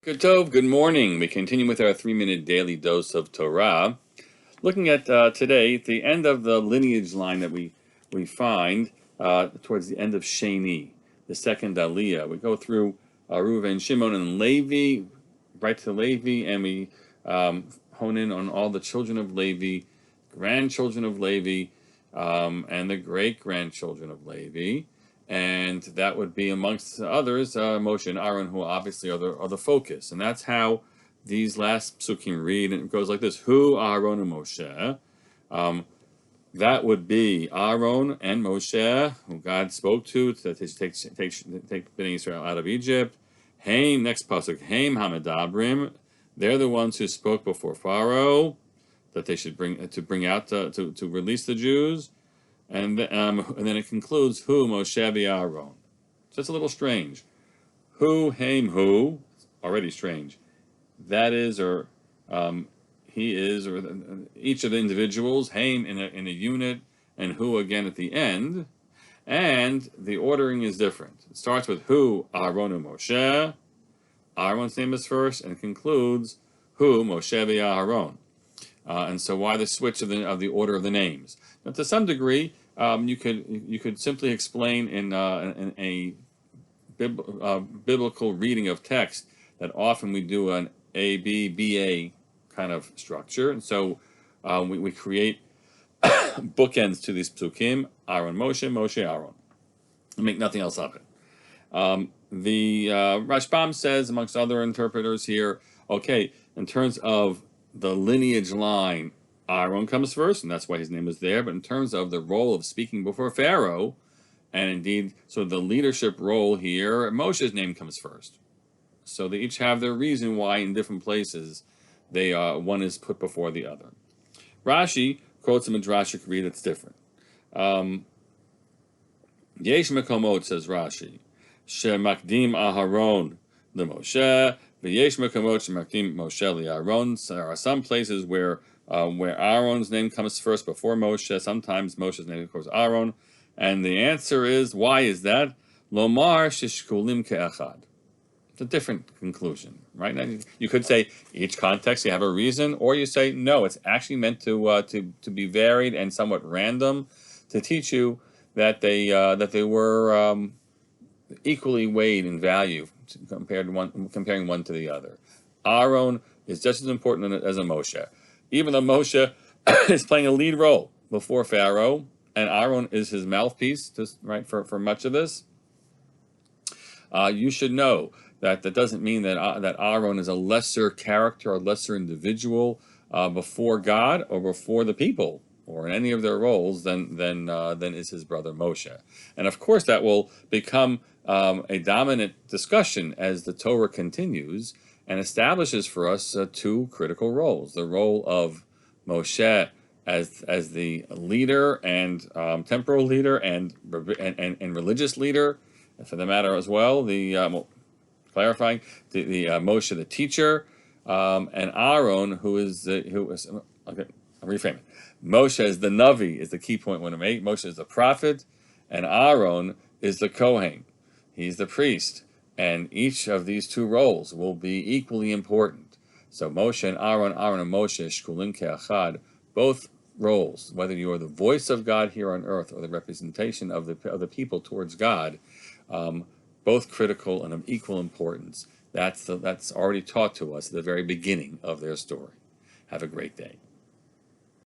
Good Tov, good morning. We continue with our 3-minute daily dose of Torah. Looking at today, the end of the lineage line that we find towards the end of Sheni, the second Aliyah. We go through Reuven, Shimon, and Levi, right to Levi, and we hone in on all the children of Levi, grandchildren of Levi, and the great-grandchildren of Levi. And that would be, amongst others, Moshe and Aaron, who obviously are the focus. And that's how these last psukim read, and it goes like this: Hu Aaron and Moshe. That would be Aaron and Moshe, who God spoke to take Bnei Israel out of Egypt. Haim, next pasuk, Haim Hamedabrim. They're the ones who spoke before Pharaoh that they should bring out to release the Jews. And then it concludes, Hu Moshe Aaron. So it's a little strange. Hu, Haim, Hu, already strange. That is, or he is, or each of the individuals, Haim in a unit, and Hu again at the end. And the ordering is different. It starts with Hu, Aaron, and Moshe. Aaron's name is first, and concludes Hu, Moshe Aaron. And so why the switch of the order of the names? Now, to some degree, you could simply explain in a biblical reading of text that often we do an A B B A kind of structure, and so we create bookends to these psukim: Aaron, Moshe, Moshe, Aaron, and make nothing else of it. The Rashbam says, amongst other interpreters here, okay, in terms of the lineage line, Aaron comes first, and that's why his name is there. But in terms of the role of speaking before Pharaoh, and indeed, so the leadership role here, Moshe's name comes first. So they each have their reason why in different places they one is put before the other. Rashi quotes a midrashic read that's different. Yesh mekomot, says Rashi, shemakdim Aharon leMoshe. V'yesh mekomot shemakdim Moshe leAaron. There are some places where Aaron's name comes first before Moshe. Sometimes Moshe's name goes Aaron. And the answer is, why is that? Lomar shishkulim ke'echad. It's a different conclusion, right? Now, you could say each context you have a reason, or you say no, it's actually meant to be varied and somewhat random, to teach you that they were equally weighed in value comparing one to the other. Aaron is just as important as a Moshe, even though Moshe is playing a lead role before Pharaoh, and Aaron is his mouthpiece, right, for much of this. You should know that doesn't mean that Aaron is a lesser character or lesser individual before God or before the people, or in any of their roles, than is his brother Moshe. And of course, that will become a dominant discussion as the Torah continues and establishes for us two critical roles: the role of Moshe as the leader and temporal leader and religious leader, for the matter as well. Clarifying the Moshe, the teacher, and Aaron, who is okay, I'll reframe it. Moshe is the Navi, is the key point we want to make. Moshe is the prophet, and Aaron is the Kohen. He's the priest, and each of these two roles will be equally important. So Moshe and Aaron and Moshe, shkulim ke'achad, both roles, whether you are the voice of God here on earth or the representation of the people towards God, both critical and of equal importance. That's already taught to us at the very beginning of their story. Have a great day.